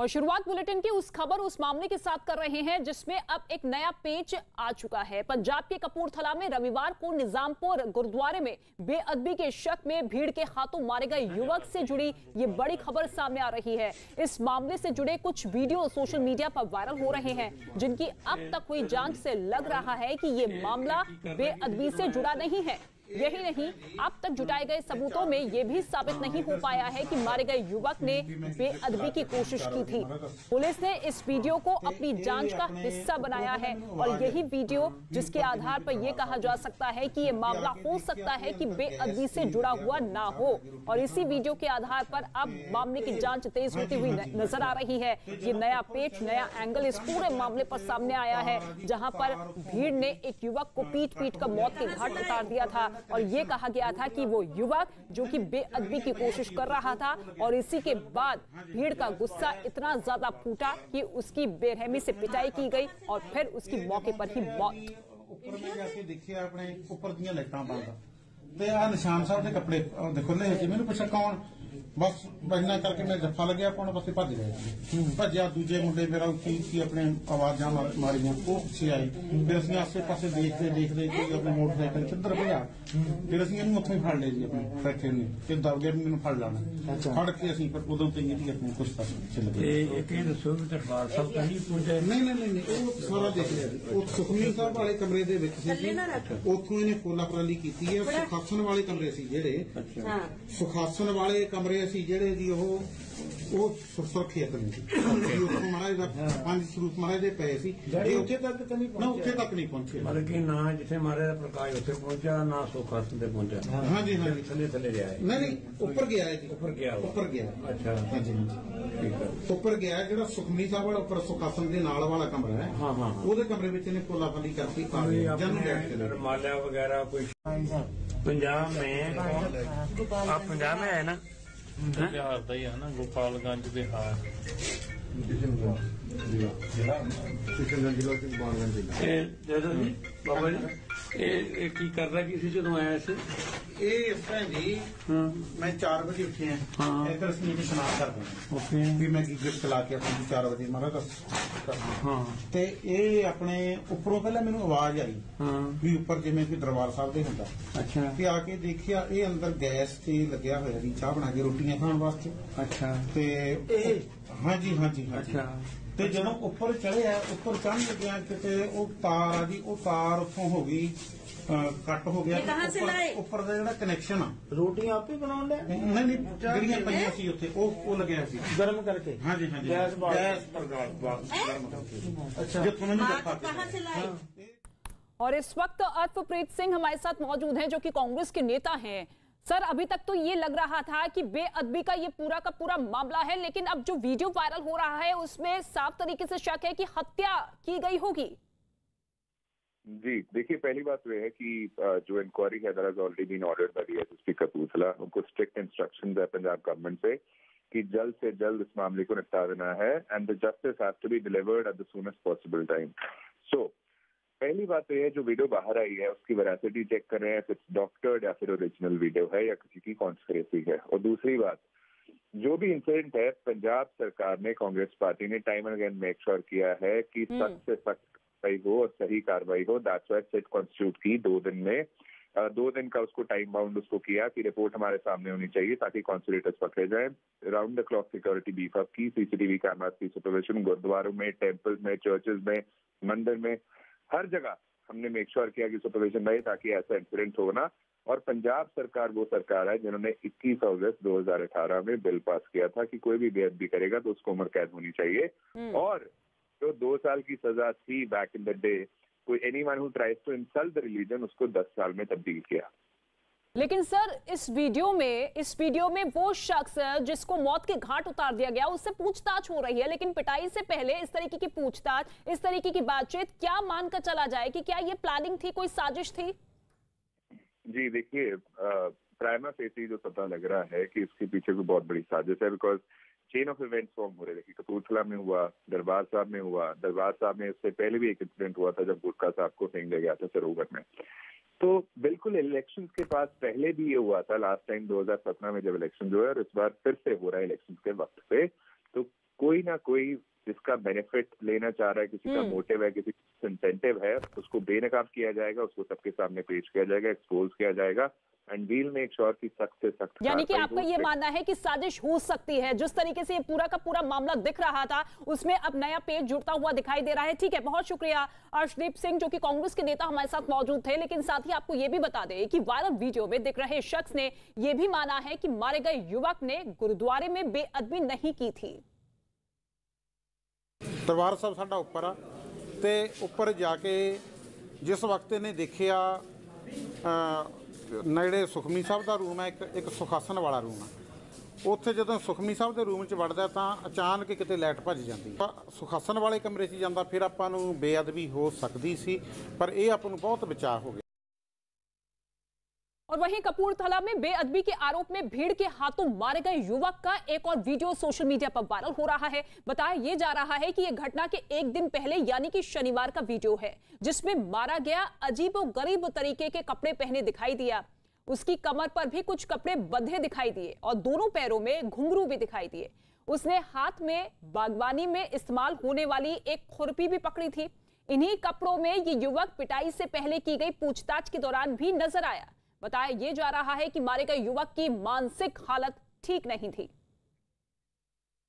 और शुरुआत बुलेटिन की उस खबर उस मामले के साथ कर रहे हैं जिसमें अब एक नया पेच आ चुका है। पंजाब के कपूरथला में रविवार को निजामपुर गुरुद्वारे में बेअदबी के शक में भीड़ के हाथों मारे गए युवक से जुड़ी ये बड़ी खबर सामने आ रही है। इस मामले से जुड़े कुछ वीडियो सोशल मीडिया पर वायरल हो रहे हैं जिनकी अब तक हुई जांच से लग रहा है कि ये मामला बेअदबी से जुड़ा नहीं है। यही नहीं, अब तक जुटाए गए सबूतों में यह भी साबित नहीं हो पाया है कि मारे गए युवक ने बेअदबी की कोशिश की थी। पुलिस ने इस वीडियो को अपनी जांच का हिस्सा बनाया है और यही वीडियो जिसके आधार पर यह कहा जा सकता है कि यह मामला हो सकता है कि बेअदबी से जुड़ा हुआ ना हो। और इसी वीडियो के आधार पर अब मामले की जांच तेज होती हुई नजर आ रही है। ये नया पेच, नया एंगल इस पूरे मामले पर सामने आया है जहां पर भीड़ ने एक युवक को पीट कर मौत के घाट उतार दिया था और ये कहा गया था कि वो युवक जो कि बेअदबी की कोशिश कर रहा था और इसी के बाद भीड़ का गुस्सा इतना ज्यादा फूटा कि उसकी बेरहमी से पिटाई की गई और फिर उसकी मौके पर ही मौत। ऊपर में जाके देखिए अपने ऊपर ਦੀਆਂ ਲਾਈਟਾਂ ਬੰਦ ਤੇ ਆ ਨਿਸ਼ਾਨ ਸਾਹਿਬ ਦੇ ਕੱਪੜੇ ਖੁੱਲੇ ਸੀ। ਮੈਨੂੰ ਪੁੱਛਿਆ ਕੌਣ, बस बजना करके मैं जफा लगे पाने बस भज गए। भजया दूजे मुंडे मेरा की अपने आवाजा मारिया वो पिछे आए। फिर असं आसे पासे देखते देखते अपने मोटरसाइकिल किधर भजा। फिर असं उत्थों ही फड़ लिया जी अपने बैठे ने फिर दब गया मैंने फड़ लाना फड़ के असं फिर उदों से जी अपने कुछ पास चल गए। दसो दरबार साहब कहीं पहुंचे? नहीं वो सारा देख लिया। सुखमनी साहब वाले कमरे दे विच सी उत्थों इन्हें कोला पराली की है। सुखासन वाले कमरे सी जेडे सुखासन वाले कमरे ਅਸੀਂ ਜਿਹੜੇ ਜੀ ਉਹ ਸੁਰੱਖਿਅਤ ਨਹੀਂ ਸੀ। ਉੱਥੋਂ ਮਹਾਰਾਜ ਦਾ 5 ਸਰੂਪ ਮਹਾਰਾਜ ਦੇ ਪਏ ਸੀ। ਇਹ ਉੱਥੇ ਤੱਕ ਤਾਂ ਨਹੀਂ ਪਹੁੰਚੇ। ਉੱਥੇ ਤੱਕ ਨਹੀਂ ਪਹੁੰਚੇ। ਮਤਲਬ ਕਿ ਨਾ ਜਿੱਥੇ ਮਹਾਰਾਜ ਦਾ ਪ੍ਰਕਾਸ਼ ਉੱਥੇ ਪਹੁੰਚਾ ਨਾ ਸੁਖਾਸਨ ਤੇ ਪਹੁੰਚਾ। ਹਾਂਜੀ ਹਾਂਜੀ ਥੱਲੇ ਰਿਹਾ ਹੈ। ਨਹੀਂ ਉੱਪਰ ਗਿਆ ਹੈ ਜੀ। ਉੱਪਰ ਗਿਆ ਅੱਛਾ ਹਾਂਜੀ ਠੀਕ ਹੈ। ਉੱਪਰ ਗਿਆ ਜਿਹੜਾ ਸੁਖਮਨੀ ਸਾਹਿਬ ਵਾਲਾ ਉੱਪਰ ਸੁਖਾਸਨ ਦੇ ਨਾਲ ਵਾਲਾ ਕਮਰਾ ਹੈ। ਹਾਂ ਹਾਂ ਉਹਦੇ ਕਮਰੇ ਵਿੱਚ ਇਹਨੇ ਕੋਲਾਪਲੀ ਕਰਕੇ ਆ ਗਿਆ ਜਨਮ ਦੇ ਰਮਾਲਿਆ वगैरह कोई पंजाब में आप पंजाब में है ना? बिहार का ही है ना, गोपालगंज बिहार। बाबा जी की कर रहा किसी जो आया से इस टाइम जी मैं 4 बजे उठे हैं। इधर स्नीक स्नान करते हैं भी मैं गिफ्ट ला के अपनी 4 बजे मारा ਤੇ ਇਹ ਆਪਣੇ ਉੱਪਰੋਂ ਪਹਿਲਾਂ ਮੈਨੂੰ ਆਵਾਜ਼ ਆਈ ਵੀ ਉੱਪਰ ਜਿਵੇਂ ਕਿ ਦਰਬਾਰ ਸਾਹਿਬ ਦੇ ਹੁੰਦਾ। ਅੱਛਾ ਤੇ ਆ ਕੇ ਦੇਖਿਆ ਇਹ ਅੰਦਰ ਗੈਸ ਤੇ ਲੱਗਿਆ ਹੋਇਆ ਜੀ ਚਾਹ ਬਣਾ ਕੇ ਰੋਟੀਆਂ ਖਾਣ ਵਾਸਤੇ। ਅੱਛਾ ਤੇ ਹਾਂਜੀ ਹਾਂਜੀ ਅੱਛਾ ਤੇ ਜਦੋਂ ਉੱਪਰ ਚੜਿਆ ਉੱਪਰ ਚੜ੍ਹਨ ਲੱਗਿਆ ਕਿਤੇ ਉਹ ਤਾਰ ਆ ਜੀ ਉਹ ਤਾਰ ਉੱਥੋਂ ਹੋ ਗਈ ਕੱਟ ਹੋ ਗਿਆ। ਉੱਪਰ ਦਾ ਜਿਹੜਾ ਕਨੈਕਸ਼ਨ ਆ ਰੋਟੀਆਂ ਆਪੇ ਬਣਾਉਣ ਲੈ ਨਹੀਂ ਜਿਹੜੀਆਂ ਪਈਆਂ ਸੀ ਉੱਥੇ ਉਹ ਲੱਗਿਆ ਸੀ ਗਰਮ करके। ਹਾਂਜੀ ਹਾਂਜੀ गैस पर गर्म करके। अच्छा जो तुमने कहां से लाए। और इस वक्त अर्फप्रीत सिंह हमारे साथ मौजूद हैं जो कि कांग्रेस के नेता हैं। सर, अभी तक तो ये लग रहा था कि बेअदबी का ये पूरा का पूरा मामला है, लेकिन अब जो वीडियो वायरल हो रहा है उसमें साफ तरीके से शक है कि हत्या की गई होगी। जी देखिए, पहली बात तो यह है कि जो इंक्वायरी है that has already been ordered by DSP Kapurthala. उनको स्ट्रिक्ट इंस्ट्रक्शंस है पंजाब गवर्नमेंट से कि जल्द से जल्द इस मामले को निपटा देना है and the justice has to be delivered at the soonest possible time. So पहली बात तो यह जो वीडियो बाहर आई है उसकी वेरासिटी चेक कर रहे हैं, इट्स डॉक्टर्ड या फिर ओरिजिनल वीडियो है या किसी की कॉन्स्पिरेसी है। और दूसरी बात, जो भी इंसिडेंट है पंजाब सरकार ने, कांग्रेस पार्टी ने time and again make sure किया है कि सख्त से सख्त कार्रवाई हो और सही कार्रवाई हो। दैट्स व्हाई सिट कॉन्स्टिट्यूट की 2 दिन में 2 दिन का उसको टाइम बाउंड उसको किया कि रिपोर्ट हमारे सामने होनी चाहिए ताकि कॉन्स्पिरेटर्स पकड़े जाएं। Round the clock security beef up की, सीसीटीवी कैमरास की सुपरविजन, गुरुद्वारों में, टेम्पल्स में, चर्चेज में, मंदिर में, हर जगह हमने मेक श्योर किया कि सुपरविजन रहे ताकि ऐसा इंसिडेंट हो ना। और पंजाब सरकार वो सरकार है जिन्होंने 21 अगस्त 2018 में बिल पास किया था कि कोई भी बेअदबी करेगा तो उसको उम्र कैद होनी चाहिए। और जो 2 साल की सजा थी बैक इन द डे, कोई anyone who tries to insult the religion उसको 10 साल में तब्दील किया। लेकिन सर, इस वीडियो में वो शख्स जिसको मौत के घाट उतार दिया गया उससे पूछताछ हो रही है, लेकिन पिटाई से पहले इस तरीके की पूछताछ, इस तरीके की बातचीत, क्या मानकर चला जाए कि क्या ये प्लानिंग थी, कोई साजिश थी? जी देखिए, प्राइमा फेसी जो पता लग रहा है कि इसके पीछे कोई बहुत बड़ी साजिश है, because chain of events form हो रहे। देखिए, कपूरथला में हुआ, दरबार साहब में हुआ, दरबार साहब में इससे पहले भी एक इंसिडेंट हुआ था जब गुटका साहब को फेंक दिया गया था सरोवर में। तो बिल्कुल इलेक्शंस के पास पहले भी ये हुआ था, लास्ट टाइम 2017 में जब इलेक्शन जो है, और इस बार फिर से हो रहा है इलेक्शंस के वक्त पे। तो कोई ना कोई जिसका बेनिफिट लेना चाह रहा है, किसी का मोटिव है, किसी का इंसेंटिव है, उसको बेनकाब किया जाएगा, उसको सबके सामने पेश किया जाएगा, एक्सपोज किया जाएगा एंड वील मेक श्योर की सख्त से सख्त। यानी कि आपका ये मानना है कि साजिश हो सकती है, जिस तरीके से ये पूरा का पूरा मामला दिख रहा था उसमें अब नया पेज जुड़ता हुआ दिखाई दे रहा है। ठीक है, बहुत शुक्रिया अर्शदीप सिंह जो कि कांग्रेस के नेता हमारे साथ मौजूद थे। लेकिन साथ ही आपको ये भी बता दें कि वायरल वीडियो में दिख रहे शख्स ने यह भी माना है कि मारे गए युवक ने गुरुद्वारे में बेअदबी नहीं की थी। दरबार साहब साडा उपर आ ते उपर जाके जिस वक्त इन्हें देखिया नेड़े सुखमी साहब का रूम है, एक सुखासन वाला रूम है, उत्थे जदों सुखमी साहब के रूम च वड़दा तां अचानक किते लाइट भज जाती, सुखासन वाले कमरे च जांदा, फिर आपां नूं बेअदबी हो सकती सी, पर यह आपां नूं बहुत बचाव हो गया। और वहीं कपूरथला में बेअदबी के आरोप में भीड़ के हाथों मारे गए युवक का एक और वीडियो सोशल मीडिया पर वायरल हो रहा है। बताया यह जा रहा है कि यह घटना के एक दिन पहले यानी कि शनिवार का वीडियो है, जिसमें मारा गया अजीबोगरीब तरीके के कपड़े पहने दिखाई दिया। उसकी कमर पर भी कुछ कपड़े बंधे दिखाई दिए और दोनों पैरों में घुंघरू भी दिखाई दिए। उसने हाथ में बागवानी में इस्तेमाल होने वाली एक खुरपी भी पकड़ी थी। इन्हीं कपड़ों में ये युवक पिटाई से पहले की गई पूछताछ के दौरान भी नजर आया। बताया यह जा रहा है कि मारे गए युवक की मानसिक हालत ठीक नहीं थी।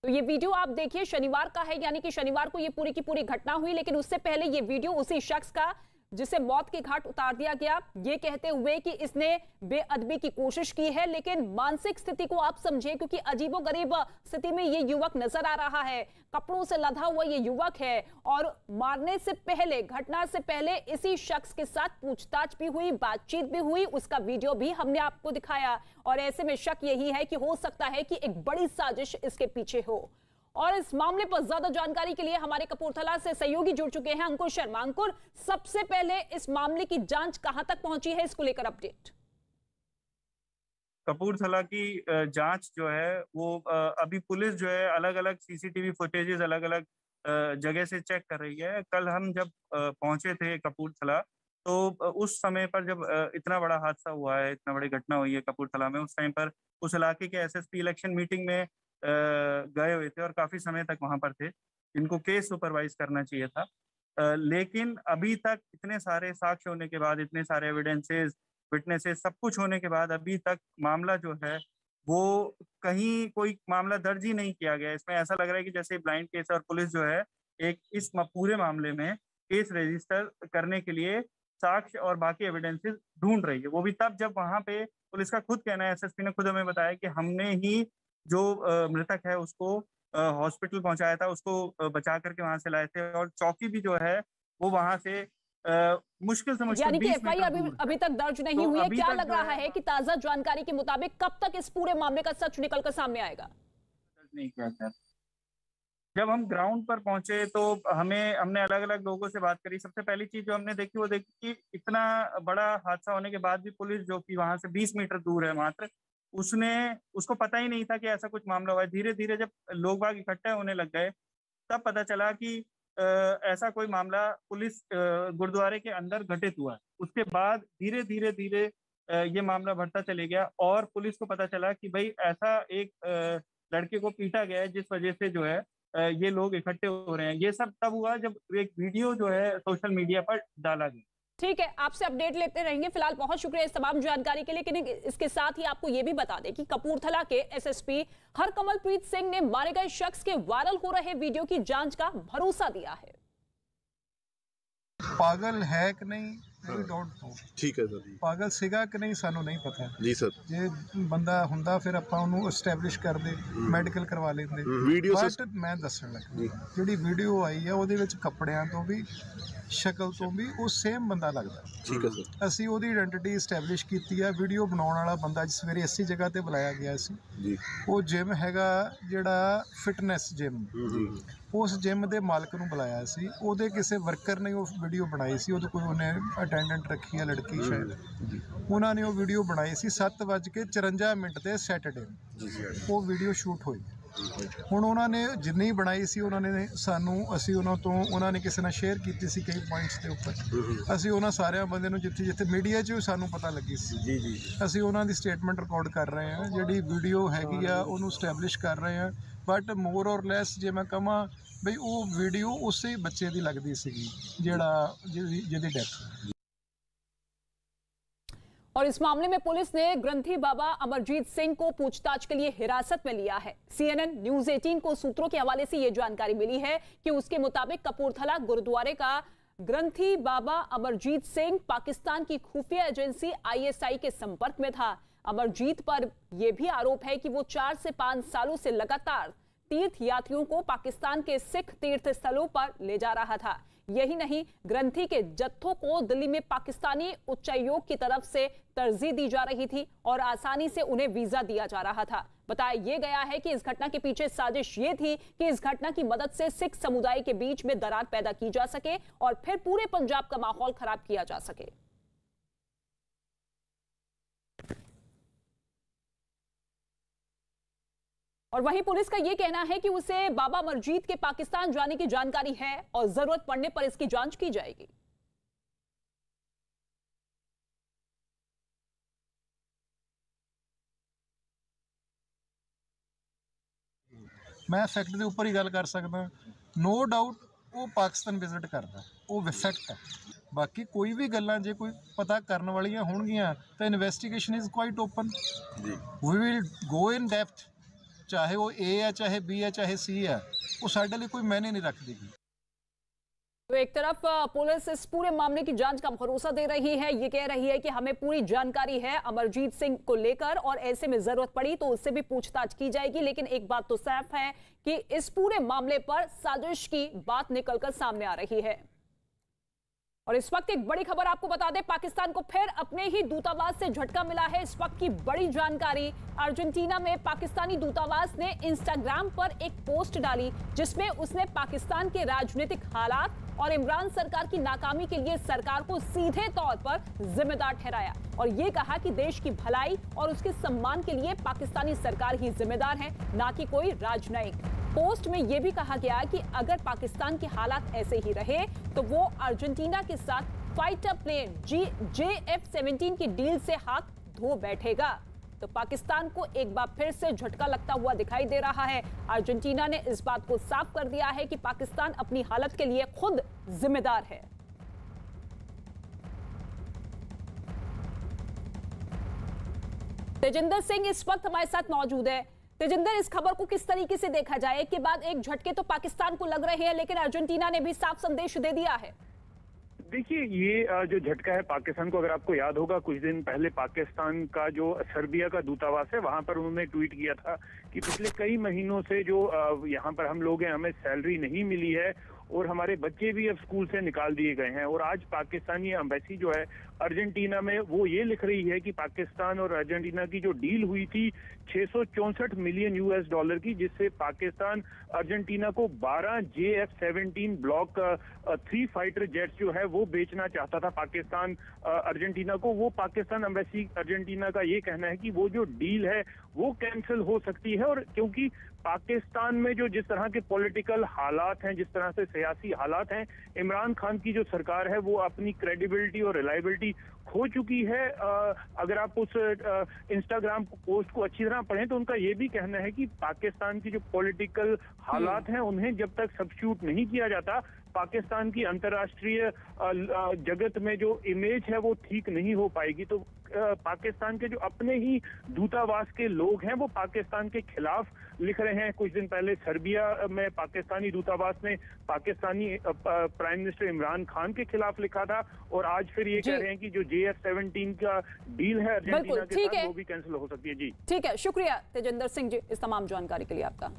तो ये वीडियो आप देखिए, शनिवार का है, यानी कि शनिवार को ये पूरी की पूरी घटना हुई। लेकिन उससे पहले ये वीडियो उसी शख्स का जिसे मौत के घाट उतार दिया गया, ये कहते हुए कि इसने बेअदबी की कोशिश की है। लेकिन मानसिक स्थिति को आप समझिए, क्योंकि अजीबोगरीब स्थिति में ये युवक नजर आ रहा है, कपड़ों से लदा हुआ ये युवक है। और मारने से पहले, घटना से पहले इसी शख्स के साथ पूछताछ भी हुई, बातचीत भी हुई, उसका वीडियो भी हमने आपको दिखाया। और ऐसे में शक यही है कि हो सकता है कि एक बड़ी साजिश इसके पीछे हो। और इस मामले पर ज्यादा जानकारी के लिए हमारे कपूरथला से सहयोगी जुड़ चुके हैं अंकुर शर्मा। अंकुर, सबसे पहले इस मामले की जांच कहां तक पहुंची है, इसको लेकर अपडेट। कपूरथला की जांच जो है वो अभी पुलिस जो है अलग अलग सीसीटीवी फुटेजेस अलग अलग जगह से चेक कर रही है। कल हम जब पहुंचे थे कपूरथला, तो उस समय पर जब इतना बड़ा हादसा हुआ है, इतना बड़ी घटना हुई है कपूरथला में, उस टाइम पर उस इलाके के एसएसपी इलेक्शन मीटिंग में गए हुए थे और काफी समय तक वहां पर थे, जिनको केस सुपरवाइज करना चाहिए था। लेकिन अभी तक इतने सारे साक्ष्य होने के बाद, इतने सारे एविडेंसेस, विटनेसेस, सब कुछ होने के बाद अभी तक मामला जो है वो कहीं कोई मामला दर्ज ही नहीं किया गया। इसमें ऐसा लग रहा है कि जैसे ब्लाइंड केस, और पुलिस जो है एक इस पूरे मामले में केस रजिस्टर करने के लिए साक्ष्य और बाकी एविडेंसेस ढूंढ रही है। वो भी तब जब वहां पे पुलिस का खुद कहना है, एसएसपी ने खुद हमें बताया कि हमने ही जो मृतक है उसको हॉस्पिटल पहुंचाया था, उसको बचा करके वहां से लाए थे, और चौकी भी जो है वो वहां से मुश्किल से मुश्किल, यानी कि एफआईआर अभी तक दर्ज नहीं हुई है। क्या लग रहा है कि ताजा जानकारी के मुताबिक कब तक इस पूरे मामले का सच निकलकर सामने आएगा? नहीं किया सर। जब हम ग्राउंड पर पहुंचे तो हमने अलग अलग लोगों से बात करी। सबसे पहली चीज जो हमने देखी वो देखी कि इतना बड़ा हादसा होने के बाद भी पुलिस जो कि वहां से 20 मीटर दूर है मात्र, उसको पता ही नहीं था कि ऐसा कुछ मामला हुआ है। धीरे धीरे जब लोग बाग इकट्ठे होने लग गए तब पता चला कि ऐसा कोई मामला पुलिस गुरुद्वारे के अंदर घटित हुआ है। उसके बाद धीरे धीरे धीरे ये मामला बढ़ता चले गया और पुलिस को पता चला कि भाई ऐसा एक लड़के को पीटा गया है जिस वजह से जो है ये लोग इकट्ठे हो रहे हैं। ये सब तब हुआ जब एक वीडियो जो है सोशल मीडिया पर डाला गया। ठीक है, आपसे अपडेट लेते रहेंगे। फिलहाल बहुत शुक्रिया इस तमाम जानकारी के लिए। लेकिन इसके साथ ही आपको यह भी बता दें कि कपूरथला के एसएसपी हरकमलप्रीत सिंह ने मारे गए शख्स के वायरल हो रहे वीडियो की जांच का भरोसा दिया है। पागल है कि नहीं, वी डोंट नो। ठीक है सर। पागल सीगा कि नहीं सानू नहीं पता जी सर। जे बंदा हुंदा फिर आपां ਉਹਨੂੰ एस्टैबलिश ਕਰਦੇ, ਮੈਡੀਕਲ ਕਰਵਾ ਲੈਂਦੇ। ਵੀਡੀਓ ਬਟ ਮੈਂ ਦੱਸਣ ਲੱਗਾ ਜਿਹੜੀ ਵੀਡੀਓ ਆਈ ਹੈ ਉਹਦੇ ਵਿੱਚ ਕੱਪੜਿਆਂ ਤੋਂ ਵੀ ਸ਼ਕਲ ਤੋਂ ਵੀ ਉਹ ਸੇਮ ਬੰਦਾ ਲੱਗਦਾ। ਠੀਕ ਹੈ ਸਰ। ਅਸੀਂ ਉਹਦੀ ਆਇਡੈਂਟੀਟੀ ਐਸਟੈਬਲਿਸ਼ ਕੀਤੀ ਆ। ਵੀਡੀਓ ਬਣਾਉਣ ਵਾਲਾ ਬੰਦਾ ਜਿਸ ਸਵੇਰੇ ਇਸੇ ਜਗ੍ਹਾ ਤੇ ਬੁਲਾਇਆ ਗਿਆ ਸੀ ਜੀ, ਉਹ ਜਿਮ ਹੈਗਾ ਜਿਹੜਾ ਫਿਟਨੈਸ ਜਿਮ ਜੀ, ਉਸ ਜਿਮ ਦੇ ਮਾਲਕ ਨੂੰ ਬੁਲਾਇਆ ਸੀ। ਉਹਦੇ ਕਿਸੇ ਵਰਕਰ ਨੇ ਉਹ ਵੀਡੀਓ ਬਣਾਈ ਸੀ। ਉਹਦੇ ਕੋਈ ਉਹਨੇ ਅਟੈਂਡੈਂਟ ਰੱਖੀ ਆ ਲੜਕੀ ਸ਼ਾਇਦ, ਉਹਨਾਂ ਨੇ ਉਹ ਵੀਡੀਓ ਬਣਾਈ ਸੀ 7:54 ਤੇ ਸੈਟਰਡੇ ਉਹ ਵੀਡੀਓ ਸ਼ੂਟ ਹੋਈ। ਹੁਣ ਉਹਨਾਂ ਨੇ ਜਿੰਨੀ ਬਣਾਈ ਸੀ ਉਹਨਾਂ ਨੇ ਸਾਨੂੰ, ਅਸੀਂ ਉਹਨਾਂ ਤੋਂ, ਉਹਨਾਂ ਨੇ ਕਿਸੇ ਨਾਲ ਸ਼ੇਅਰ ਕੀਤੀ ਸੀ ਕਈ ਪੁਆਇੰਟਸ ਦੇ ਉੱਪਰ। ਅਸੀਂ ਉਹਨਾਂ ਸਾਰਿਆਂ ਬੰਦੇ ਨੂੰ ਜਿੱਥੇ ਜਿੱਥੇ ਮੀਡੀਆ 'ਚ ਸਾਨੂੰ ਪਤਾ ਲੱਗੀ ਸੀ ਜੀ ਜੀ, ਅਸੀਂ ਉਹਨਾਂ ਦੀ ਸਟੇਟਮੈਂਟ ਰਿਕਾਰਡ ਕਰ ਰਹੇ ਹਾਂ। ਜਿਹੜੀ ਵੀਡੀਓ ਹੈਗੀ ਆ ਉਹਨੂੰ ਸਟੈਬਲਿਸ਼ ਕਰ ਰਹੇ ਹਾਂ। ਬਟ ਮੋਰ ਔਰ ਲੈਸ ਜੇ ਮੈਂ ਕਹਾਂ ਬਈ ਉਹ ਵੀਡੀਓ ਉਸੇ ਬੱਚੇ ਦੀ ਲੱਗਦੀ ਸੀਗੀ ਜਿਹਦੀ ਡੈਥ। और इस मामले में पुलिस ने ग्रंथी बाबा अमरजीत सिंह को पूछताछ के लिए हिरासत में लिया है। CNN न्यूज 18 को सूत्रों के हवाले से यह जानकारी मिली है कि उसके मुताबिक कपूरथला गुरुद्वारे का ग्रंथी बाबा अमरजीत सिंह पाकिस्तान की खुफिया एजेंसी ISI के संपर्क में था। अमरजीत पर यह भी आरोप है कि वो 4 से 5 सालों से लगातार तीर्थ यात्रियों को पाकिस्तान के सिख तीर्थ स्थलों पर ले जा रहा था। यही नहीं, ग्रंथी के जत्थों को दिल्ली में पाकिस्तानी उच्चायोग की तरफ से तरजीह दी जा रही थी और आसानी से उन्हें वीजा दिया जा रहा था। बताया यह गया है कि इस घटना के पीछे साजिश ये थी कि इस घटना की मदद से सिख समुदाय के बीच में दरार पैदा की जा सके और फिर पूरे पंजाब का माहौल खराब किया जा सके। और वहीं पुलिस का यह कहना है कि उसे बाबा अमरजीत के पाकिस्तान जाने की जानकारी है और जरूरत पड़ने पर इसकी जांच की जाएगी। मैं फैक्ट के उपर ही गल कर सकदा, नो डाउट वो पाकिस्तान विजिट करता, वो फैक्ट है। बाकी कोई भी गल्लां जे कोई पता करने वालियां होणगियां तो investigation is quite open, we will go in depth, चाहे वो A है, चाहे B है, चाहे C है, वो साडे लिए कोई मायने नहीं रखती। तो एक तरफ पुलिस इस पूरे मामले की जांच का भरोसा दे रही है, ये कह रही है कि हमें पूरी जानकारी है अमरजीत सिंह को लेकर और ऐसे में जरूरत पड़ी तो उससे भी पूछताछ की जाएगी। लेकिन एक बात तो साफ है कि इस पूरे मामले पर साजिश की बात निकलकर सामने आ रही है। और इस वक्त एक बड़ी खबर आपको बता दें, पाकिस्तान को फिर अपने ही दूतावास से झटका मिला है। इस वक्त की बड़ी जानकारी, अर्जेंटीना में पाकिस्तानी दूतावास ने इंस्टाग्राम पर एक पोस्ट डाली जिसमें उसने पाकिस्तान के राजनीतिक हालात और इमरान सरकार की नाकामी के लिए सरकार को सीधे तौर पर जिम्मेदार ठहराया और ये कहा कि देश की भलाई और उसके सम्मान के लिए पाकिस्तानी सरकार ही जिम्मेदार है, ना कि कोई राजनयिक। पोस्ट में यह भी कहा गया कि अगर पाकिस्तान के हालात ऐसे ही रहे तो वो अर्जेंटीना के साथ फाइटर प्लेन JF-17 की डील से हाथ धो बैठेगा। तो पाकिस्तान को एक बार फिर से झटका लगता हुआ दिखाई दे रहा है। अर्जेंटीना ने इस बात को साफ कर दिया है कि पाकिस्तान अपनी हालत के लिए खुद जिम्मेदार है। तेजिंदर सिंह इस वक्त हमारे साथ मौजूद है। तेजिंदर, इस खबर को किस तरीके से देखा जाए? एक के बाद एक झटके तो पाकिस्तान को लग रहे हैं, लेकिन अर्जेंटीना ने भी साफ संदेश दे दिया है। देखिए, ये जो झटका है पाकिस्तान को, अगर आपको याद होगा कुछ दिन पहले पाकिस्तान का जो सर्बिया का दूतावास है वहां पर उन्होंने ट्वीट किया था कि पिछले कई महीनों से जो यहाँ पर हम लोग हैं, हमें सैलरी नहीं मिली है और हमारे बच्चे भी अब स्कूल से निकाल दिए गए हैं। और आज पाकिस्तानी एम्बेसी जो है अर्जेंटीना में, वो ये लिख रही है कि पाकिस्तान और अर्जेंटीना की जो डील हुई थी 664 मिलियन US$ की, जिससे पाकिस्तान अर्जेंटीना को 12 JF-17 ब्लॉक 3 फाइटर जेट्स जो है वो बेचना चाहता था पाकिस्तान अर्जेंटीना को। वो पाकिस्तान एम्बेसी अर्जेंटीना का ये कहना है कि वो जो डील है वो कैंसिल हो सकती है। और क्योंकि पाकिस्तान में जो जिस तरह के पॉलिटिकल हालात हैं, जिस तरह से सियासी हालात हैं, इमरान खान की जो सरकार है वो अपनी क्रेडिबिलिटी और रिलायबिलिटी खो चुकी है। अगर आप उस इंस्टाग्राम पोस्ट को अच्छी तरह पढ़ें तो उनका ये भी कहना है कि पाकिस्तान की जो पॉलिटिकल हालात हैं उन्हें जब तक सब्स्टिट्यूट नहीं किया जाता, पाकिस्तान की अंतर्राष्ट्रीय जगत में जो इमेज है वो ठीक नहीं हो पाएगी। तो पाकिस्तान के जो अपने ही दूतावास के लोग हैं वो पाकिस्तान के खिलाफ लिख रहे हैं। कुछ दिन पहले सर्बिया में पाकिस्तानी दूतावास ने पाकिस्तानी प्राइम मिनिस्टर इमरान खान के खिलाफ लिखा था और आज फिर ये कह रहे हैं कि जो JF-17 का डील है अर्जेंटीना के साथ वो भी कैंसिल हो सकती है। जी ठीक है, शुक्रिया तेजिंदर सिंह जी इस तमाम जानकारी के लिए आपका।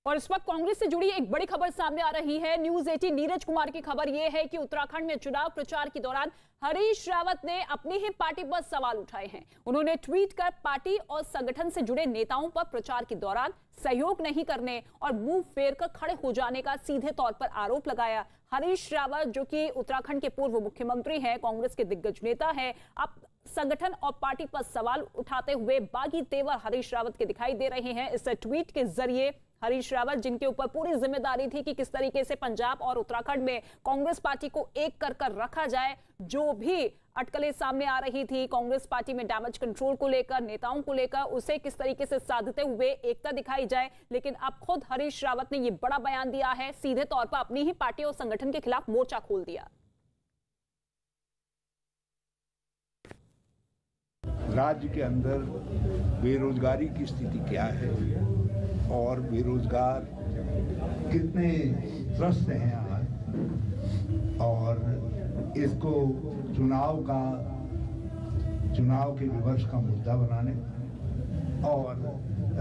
और इस वक्त कांग्रेस से जुड़ी एक बड़ी खबर सामने आ रही है। न्यूज 18 नीरज कुमार की खबर यह है कि उत्तराखंड में चुनाव प्रचार के दौरान हरीश रावत ने अपनी ही पार्टी पर सवाल उठाए हैं। उन्होंने ट्वीट कर पार्टी और संगठन से जुड़े नेताओं पर प्रचार के दौरान सहयोग नहीं करने और मुंह फेर कर खड़े हो जाने का सीधे तौर पर आरोप लगाया। हरीश रावत जो कि उत्तराखंड के पूर्व मुख्यमंत्री हैं, कांग्रेस के दिग्गज नेता हैं, अब संगठन और पार्टी पर सवाल उठाते हुए बागी तेवर हरीश रावत के दिखाई दे रहे हैं। इस ट्वीट के जरिए हरीश रावत, जिनके ऊपर पूरी जिम्मेदारी थी कि किस तरीके से पंजाब और उत्तराखंड में कांग्रेस पार्टी को एक कर रखा जाए, जो भी अटकलें सामने आ रही थी कांग्रेस पार्टी में डैमेज कंट्रोल को लेकर, नेताओं को लेकर, उसे किस तरीके से साधते हुए एकता दिखाई जाए। लेकिन अब खुद हरीश रावत ने यह बड़ा बयान दिया है, सीधे तौर पर अपनी ही पार्टी और संगठन के खिलाफ मोर्चा खोल दिया। राज्य के अंदर बेरोजगारी की स्थिति क्या है और बेरोजगार कितने त्रस्त हैं आज, और इसको चुनाव के विमर्श का मुद्दा बनाने और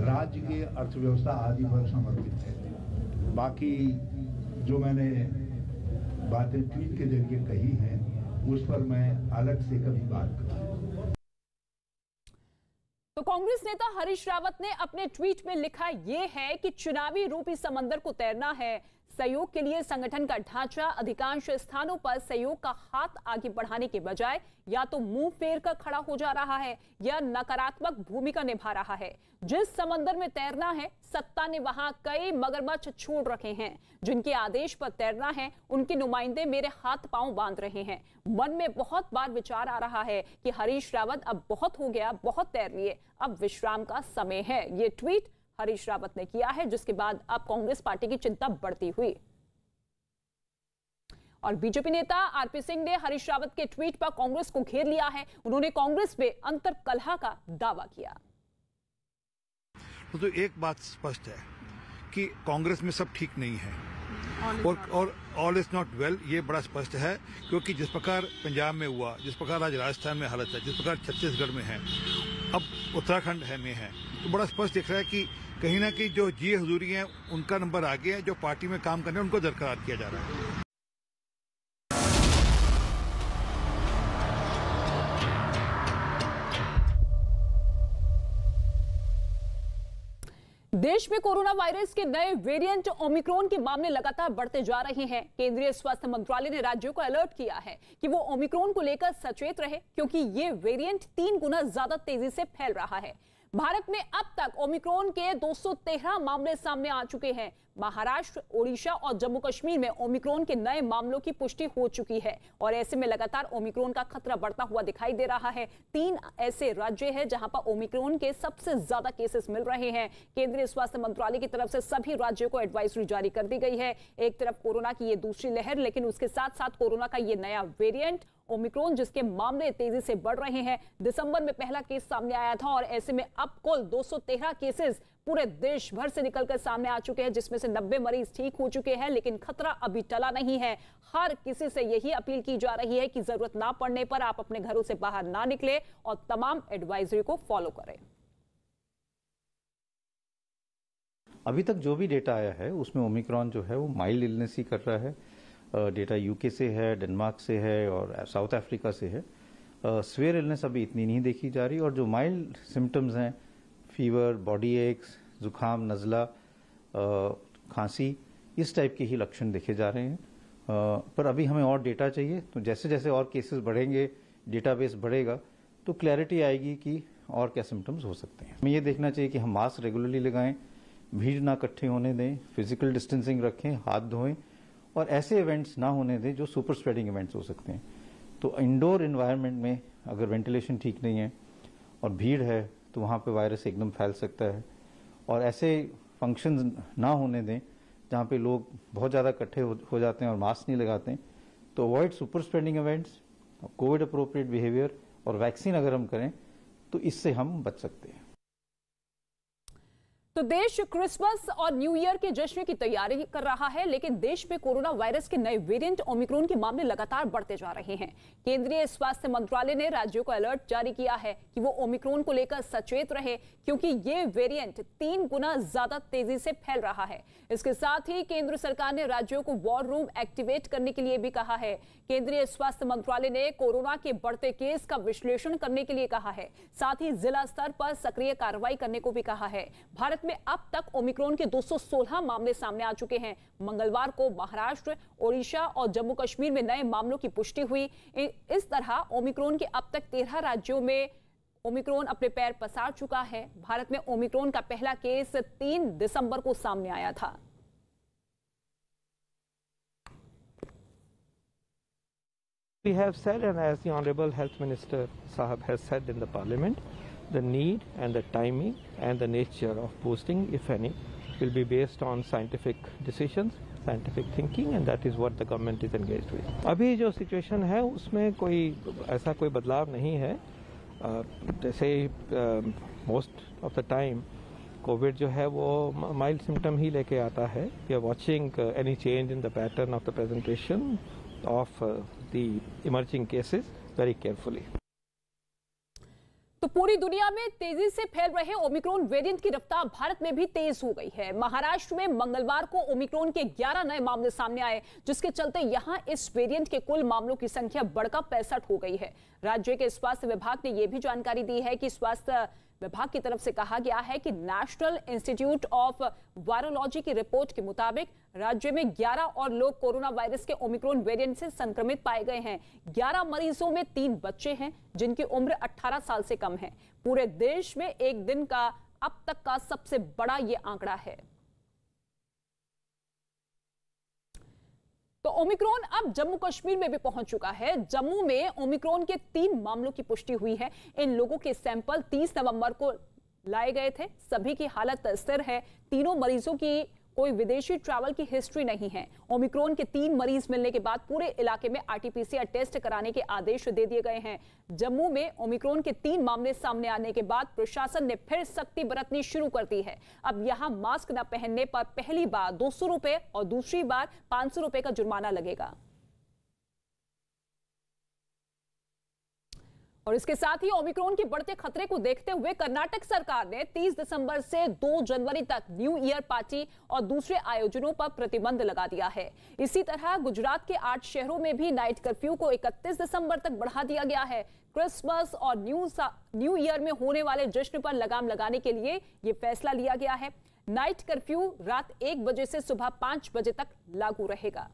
राज्य की अर्थव्यवस्था आदि पर समर्पित है। बाकी जो मैंने बातें ट्वीट के जरिए कही हैं उस पर मैं अलग से कभी बात करूंगा। तो कांग्रेस नेता हरीश रावत ने अपने ट्वीट में लिखा यह है कि चुनावी रूपी समंदर को तैरना है। सहयोग के लिए संगठन का ढांचा अधिकांश स्थानों पर सहयोग का हाथ आगे बढ़ाने के बजाय या तो मुंह फेर कर खड़ा हो जा रहा है या नकारात्मक भूमिका निभा रहा है। जिस समंदर में तैरना है, सत्ता ने वहां कई मगरमच्छ छोड़ रखे हैं। जिनके आदेश पर तैरना है, उनके नुमाइंदे मेरे हाथ पांव बांध रहे हैं। मन में बहुत बार विचार आ रहा है कि हरीश रावत अब बहुत हो गया, बहुत तैर लिए, अब विश्राम का समय है। ये ट्वीट हरीश रावत ने किया है, जिसके बाद अब कांग्रेस पार्टी की चिंता बढ़ती हुई। और बीजेपी नेता आरपी सिंह ने हरीश रावत के ट्वीट पर कांग्रेस को घेर लिया है। उन्होंने कांग्रेस में अंतर्कलह का दावा किया। तो एक बात स्पष्ट है कि कांग्रेस में सब ठीक नहीं है और ऑल इज नॉट वेल, ये बड़ा स्पष्ट है। क्योंकि जिस प्रकार पंजाब में हुआ, जिस प्रकार आज राजस्थान में हालत है, जिस प्रकार छत्तीसगढ़ में है, अब उत्तराखंड में है, तो बड़ा स्पष्ट दिख रहा है कि कहीं ना कहीं जो जी हजूरी है उनका नंबर आगे है, जो पार्टी में काम करने उनको दरकिरार किया जा रहा है। देश में कोरोना वायरस के नए वेरिएंट ओमिक्रॉन के मामले लगातार बढ़ते जा रहे हैं। केंद्रीय स्वास्थ्य मंत्रालय ने राज्यों को अलर्ट किया है कि वो ओमिक्रॉन को लेकर सचेत रहे, क्योंकि ये वेरिएंट 3 गुना ज्यादा तेजी से फैल रहा है। भारत में अब तक ओमिक्रॉन के 213 मामले सामने आ चुके हैं। महाराष्ट्र, ओडिशा और जम्मू कश्मीर में ओमिक्रॉन के नए मामलों की पुष्टि हो चुकी है और ऐसे में लगातार ओमिक्रॉन का खतरा बढ़ता हुआ दिखाई दे रहा है। 3 ऐसे राज्य हैं जहां पर ओमिक्रॉन के सबसे ज्यादा केसेस मिल रहे हैं। केंद्रीय स्वास्थ्य मंत्रालय की तरफ से सभी राज्यों को एडवाइजरी जारी कर दी गई है। एक तरफ कोरोना की ये दूसरी लहर, लेकिन उसके साथ साथ कोरोना का ये नया वेरिएंट ओमिक्रॉन, जिसके मामले तेजी से बढ़ रहे हैं। दिसंबर में पहला केस सामने आया था और ऐसे में अब कुल 213 केसेस पूरे देश भर से निकलकर सामने आ चुके हैं, जिसमें से 90 मरीज ठीक हो चुके हैं। लेकिन खतरा अभी टला नहीं है। हर किसी से यही अपील की जा रही है कि जरूरत ना पड़ने पर आप अपने घरों से बाहर ना निकले और तमाम एडवाइजरी को फॉलो करें। अभी तक जो भी डेटा आया है उसमें ओमिक्रॉन जो है वो माइल्ड इलनेस ही कर रहा है। डेटा यूके से है, डेनमार्क से है और साउथ अफ्रीका से है। स्वेयर इलनेस अभी इतनी नहीं देखी जा रही और जो माइल्ड सिम्टम्स हैं, फीवर, बॉडी एक्स, जुकाम, नज़ला, खांसी, इस टाइप के ही लक्षण देखे जा रहे हैं। पर अभी हमें और डेटा चाहिए। तो जैसे जैसे और केसेस बढ़ेंगे, डेटाबेस बढ़ेगा, तो क्लैरिटी आएगी कि और क्या सिम्टम्स हो सकते हैं। हमें ये देखना चाहिए कि हम मास्क रेगुलरली लगाएं, भीड़ ना इकट्ठे होने दें, फिजिकल डिस्टेंसिंग रखें, हाथ धोएं और ऐसे इवेंट्स ना होने दें जो सुपर स्प्रेडिंग इवेंट्स हो सकते हैं। तो इंडोर इन्वायरमेंट में अगर वेंटिलेशन ठीक नहीं है और भीड़ है तो वहाँ पे वायरस एकदम फैल सकता है। और ऐसे फंक्शंस ना होने दें जहाँ पे लोग बहुत ज़्यादा इकट्ठे हो जाते हैं और मास्क नहीं लगाते हैं। तो avoid super spreading events, Covid appropriate behaviour और वैक्सीन अगर हम करें तो इससे हम बच सकते हैं। तो देश क्रिसमस और न्यू ईयर के जश्न की तैयारी कर रहा है, लेकिन देश में कोरोना वायरस के नए वेरिएंट ओमिक्रॉन के मामले लगातार बढ़ते जा रहे हैं। केंद्रीय स्वास्थ्य मंत्रालय ने राज्यों को अलर्ट जारी किया है कि वो ओमिक्रॉन को लेकर सचेत रहे, क्योंकि ये वेरिएंट 3 गुना ज्यादा तेजी से फैल रहा है। इसके साथ ही केंद्र सरकार ने राज्यों को वॉर रूम एक्टिवेट करने के लिए भी कहा है। केंद्रीय स्वास्थ्य मंत्रालय ने कोरोना के बढ़ते केस का विश्लेषण करने के लिए कहा है। साथ ही जिला स्तर पर सक्रिय कार्रवाई करने को भी कहा है। भारत में अब तक ओमिक्रॉन के 216 मामले सामने आ चुके हैं। मंगलवार को महाराष्ट्र, ओडिशा और जम्मू कश्मीर में नए मामलों की पुष्टि हुई। इस तरह ओमिक्रॉन के अब तक 13 राज्यों में ओमिक्रॉन अपने पैर पसार चुका है। भारत में ओमिक्रॉन का पहला केस 3 दिसंबर को सामने आया था। We have said, and as the Honorable Health Minister Sahab has said in the Parliament, the need and the timing and the nature of boosting, if any, will be based on scientific decisions, scientific thinking, and that is what the government is engaged with. अभी जो situation है उसमें कोई ऐसा कोई बदलाव नहीं है। जैसे most of the time covid जो है वो माइल्ड सिम्टम ही लेके आता है। We are watching any change in the pattern of the presentation of the emerging cases very carefully. तो पूरी दुनिया में तेजी से फैल रहे ओमिक्रॉन वेरिएंट की रफ्तार भारत में भी तेज हो गई है। महाराष्ट्र में मंगलवार को ओमिक्रॉन के 11 नए मामले सामने आए, जिसके चलते यहां इस वेरिएंट के कुल मामलों की संख्या बढ़कर 65 हो गई है। राज्य के स्वास्थ्य विभाग ने यह भी जानकारी दी है कि स्वास्थ्य विभाग की तरफ से कहा गया है कि नेशनल इंस्टीट्यूट ऑफ वायरोलॉजी की रिपोर्ट के मुताबिक राज्य में 11 और लोग कोरोना वायरस के ओमिक्रॉन वेरिएंट से संक्रमित पाए गए हैं। 11 मरीजों में 3 बच्चे हैं जिनकी उम्र 18 साल से कम है। पूरे देश में एक दिन का अब तक का सबसे बड़ा ये आंकड़ा है। तो ओमिक्रॉन अब जम्मू कश्मीर में भी पहुंच चुका है। जम्मू में ओमिक्रॉन के 3 मामलों की पुष्टि हुई है। इन लोगों के सैंपल 30 नवंबर को लाए गए थे। सभी की हालत स्थिर है। तीनों मरीजों की कोई विदेशी ट्रैवल की हिस्ट्री नहीं है। ओमिक्रॉन के 3 मरीज मिलने के बाद पूरे इलाके में आरटीपीसीआर टेस्ट कराने के आदेश दे दिए गए हैं। जम्मू में ओमिक्रॉन के 3 मामले सामने आने के बाद प्रशासन ने फिर सख्ती बरतनी शुरू कर दी है। अब यहां मास्क न पहनने पर पहली बार 200 रुपए और दूसरी बार 500 रुपए का जुर्माना लगेगा। और इसके साथ ही ओमिक्रॉन के बढ़ते खतरे को देखते हुए कर्नाटक सरकार ने 30 दिसंबर से 2 जनवरी तक न्यू ईयर पार्टी और दूसरे आयोजनों पर प्रतिबंध लगा दिया है। इसी तरह गुजरात के 8 शहरों में भी नाइट कर्फ्यू को 31 दिसंबर तक बढ़ा दिया गया है। क्रिसमस और न्यू ईयर में होने वाले जश्न पर लगाम लगाने के लिए यह फैसला लिया गया है। नाइट कर्फ्यू रात 1 बजे से सुबह 5 बजे तक लागू रहेगा।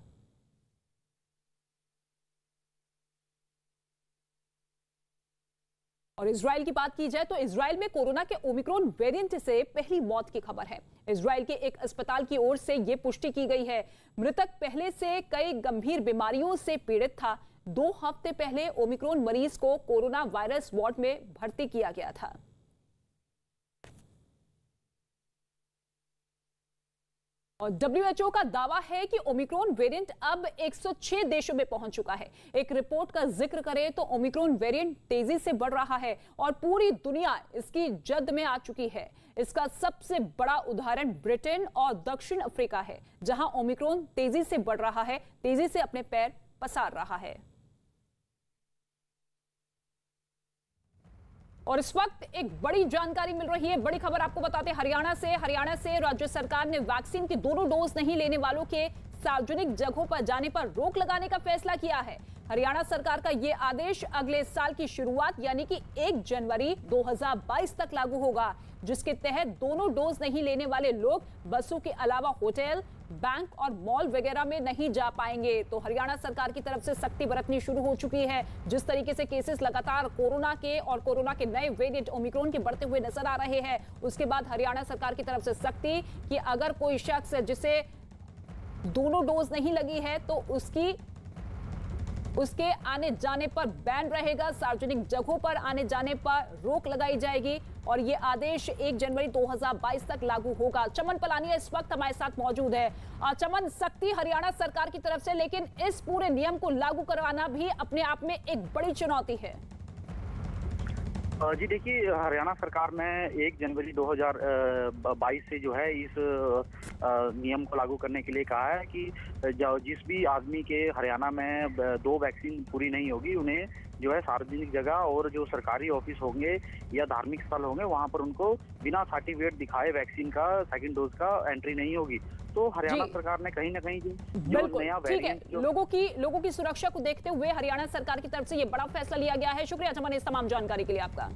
और इजराइल की बात की जाए तो इजराइल में कोरोना के ओमिक्रॉन वेरिएंट से पहली मौत की खबर है। इजराइल के एक अस्पताल की ओर से यह पुष्टि की गई है। मृतक पहले से कई गंभीर बीमारियों से पीड़ित था। 2 हफ्ते पहले ओमिक्रॉन मरीज को कोरोना वायरस वार्ड में भर्ती किया गया था। और WHO का दावा है कि ओमिक्रॉन वेरिएंट अब 106 देशों में पहुंच चुका है। एक रिपोर्ट का जिक्र करें तो ओमिक्रॉन वेरिएंट तेजी से बढ़ रहा है और पूरी दुनिया इसकी जद में आ चुकी है। इसका सबसे बड़ा उदाहरण ब्रिटेन और दक्षिण अफ्रीका है, जहां ओमिक्रॉन तेजी से बढ़ रहा है, तेजी से अपने पैर पसार रहा है। और इस वक्त एक बड़ी जानकारी मिल रही है, बड़ी खबर आपको बताते हैं हरियाणा से राज्य सरकार ने वैक्सीन के दोनों डोज नहीं लेने वालों के सार्वजनिक जगहों पर जाने पर रोक लगाने का फैसला किया है। हरियाणा सरकार का यह आदेश अगले साल की शुरुआत यानी कि 1 जनवरी 2022 तक लागू होगा, जिसके तहत दोनों डोज नहीं लेने वाले लोग बसों के अलावा होटल, बैंक और मॉल वगैरह में नहीं जा पाएंगे। तो हरियाणा सरकार की तरफ से सख्ती बरतनी शुरू हो चुकी है। जिस तरीके से केसेस लगातार कोरोना के नए वेरिएंट ओमिक्रॉन के बढ़ते हुए नजर आ रहे हैं, उसके बाद हरियाणा सरकार की तरफ से सख्ती कि अगर कोई शख्स जिसे दोनों डोज नहीं लगी है तो उसके आने जाने पर बैन रहेगा, सार्वजनिक जगहों पर आने जाने पर रोक लगाई जाएगी और ये आदेश 1 जनवरी 2022 तक लागू होगा। चमन पलानिया इस वक्त हमारे साथ मौजूद है। चमन, सख्ती हरियाणा सरकार की तरफ से, लेकिन इस पूरे नियम को लागू करवाना भी अपने आप में एक बड़ी चुनौती है। जी देखिए, हरियाणा सरकार ने 1 जनवरी 2022 से जो है इस नियम को लागू करने के लिए कहा है कि जिस भी आदमी के हरियाणा में 2 वैक्सीन पूरी नहीं होगी, उन्हें जो है सार्वजनिक जगह और जो सरकारी ऑफिस होंगे या धार्मिक स्थल होंगे वहां पर उनको बिना सर्टिफिकेट दिखाए वैक्सीन का सेकंड डोज का एंट्री नहीं होगी। तो हरियाणा सरकार ने कहीं ना कहीं जो नया वेरिएंट लोगों की सुरक्षा को देखते हुए हरियाणा सरकार की तरफ से ये बड़ा फैसला लिया गया है। शुक्रिया चमन इस तमाम जानकारी के लिए आपका।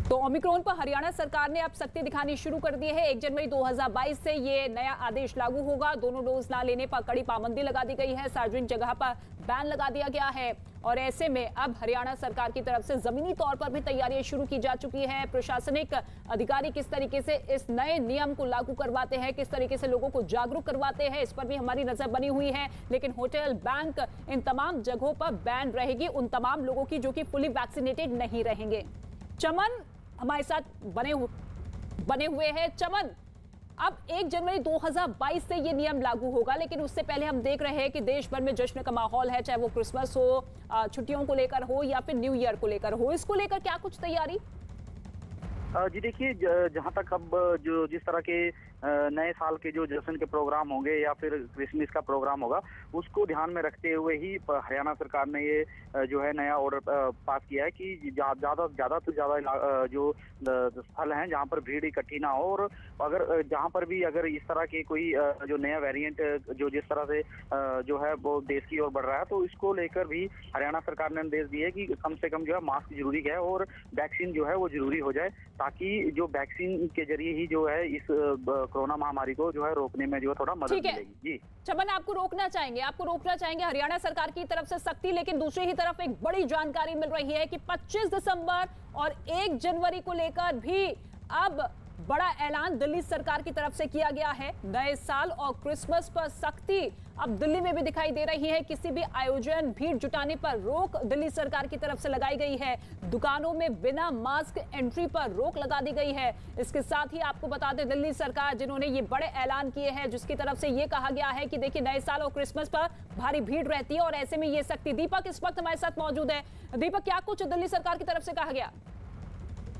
तो ओमिक्रॉन पर हरियाणा सरकार ने अब सख्ती दिखानी शुरू कर दी है। 1 जनवरी 2022 से ये नया आदेश लागू होगा। दोनों डोज ना लेने पर कड़ी पाबंदी लगा दी गई है। सार्वजनिक जगह पर बैन लगा दिया गया है और ऐसे में अब हरियाणा सरकार की तरफ से जमीनी तौर पर भी तैयारियां शुरू की जा चुकी है। प्रशासनिक अधिकारी किस तरीके से इस नए नियम को लागू करवाते हैं, किस तरीके से लोगों को जागरूक करवाते हैं, इस पर भी हमारी नजर बनी हुई है। लेकिन होटल, बैंक, इन तमाम जगहों पर बैन रहेगी उन तमाम लोगों की जो कि फुली वैक्सीनेटेड नहीं रहेंगे। चमन हमारे साथ बने हुए हैं। चमन, अब 1 जनवरी 2022 से ये नियम लागू होगा, लेकिन उससे पहले हम देख रहे हैं कि देश भर में जश्न का माहौल है, चाहे वो क्रिसमस हो, छुट्टियों को लेकर हो या फिर न्यू ईयर को लेकर हो। इसको लेकर क्या कुछ तैयारी? जी देखिए, जहां तक अब जो जिस तरह के नए साल के जो जश्न के प्रोग्राम होंगे या फिर क्रिसमस का प्रोग्राम होगा, उसको ध्यान में रखते हुए ही हरियाणा सरकार ने ये जो है नया ऑर्डर पास किया है कि ज्यादा से ज्यादा जो स्थल हैं जहां पर भीड़ इकट्ठी ना हो, और अगर जहां पर भी अगर इस तरह के कोई जो नया वेरिएंट जो जिस तरह से जो है वो देश की ओर बढ़ रहा है, तो इसको लेकर भी हरियाणा सरकार ने निर्देश दिए कि कम से कम जो है मास्क जरूरी है और वैक्सीन जो है वो जरूरी हो जाए, ताकि जो वैक्सीन के जरिए ही जो है इस कोरोना महामारी को जो है रोकने में जो है थोड़ा मदद मिलेगी। जी चमन, आपको रोकना चाहेंगे हरियाणा सरकार की तरफ से सख्ती, लेकिन दूसरी ही तरफ एक बड़ी जानकारी मिल रही है कि 25 दिसंबर और 1 जनवरी को लेकर भी अब बड़ा ऐलान दिल्ली सरकार की तरफ से किया गया है। नए साल और क्रिसमस पर सख्ती अब दिल्ली में भी दिखाई दे रही है। किसी भी आयोजन, भीड़ जुटाने पर रोक दिल्ली सरकार की तरफ से लगाई गई है। दुकानों में बिना मास्क एंट्री पर रोक लगा दी गई है। इसके साथ ही आपको बता दें, दिल्ली सरकार जिन्होंने ये बड़े ऐलान किए हैं, जिसकी तरफ से ये कहा गया है कि देखिए नए साल और क्रिसमस पर भारी भीड़ रहती है और ऐसे में ये सख्ती। दीपक इस वक्त हमारे साथ मौजूद है। दीपक, क्या कुछ दिल्ली सरकार की तरफ से कहा गया?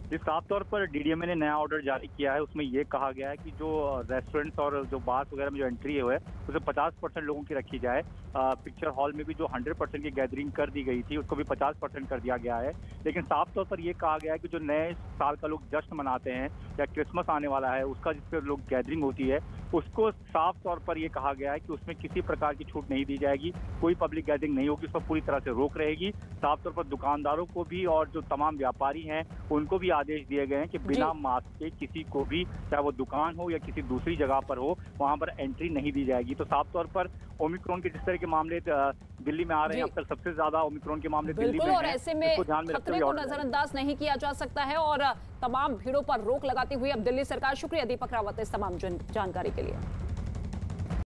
जिस साफ तौर पर डीडीएमए ने नया ऑर्डर जारी किया है, उसमें ये कहा गया है कि जो रेस्टोरेंट्स और जो बार वगैरह में जो एंट्री है उसे 50% लोगों की रखी जाए। पिक्चर हॉल में भी जो 100% की गैदरिंग कर दी गई थी, उसको भी 50% कर दिया गया है। लेकिन साफ तौर पर यह कहा गया है कि जो नए साल का लोग जश्न मनाते हैं या क्रिसमस आने वाला है, उसका जिस पर लोग गैदरिंग होती है, उसको साफ तौर पर यह कहा गया है कि उसमें किसी प्रकार की छूट नहीं दी जाएगी। कोई पब्लिक गैदरिंग नहीं होगी, उस पर पूरी तरह से रोक रहेगी। साफ तौर पर दुकानदारों को भी और जो तमाम व्यापारी हैं उनको भी आदेश दिए गए हैं कि बिना मास्क के किसी को भी, चाहे वो दुकान हो या किसी दूसरी जगह पर हो, वहां पर एंट्री नहीं दी जाएगी। तो साफ तौर पर ओमिक्रॉन के जिस तरह के मामले दिल्ली में आ रहे हैं, अब तक सबसे ज्यादा ओमिक्रॉन के मामले दिल्ली में हैं, और ऐसे में खतरे को नजरअंदाज नहीं किया जा सकता है और तमाम भीड़ों पर रोक लगाती हुई अब दिल्ली सरकार। शुक्रिया दीपक रावत इस तमाम जानकारी के लिए।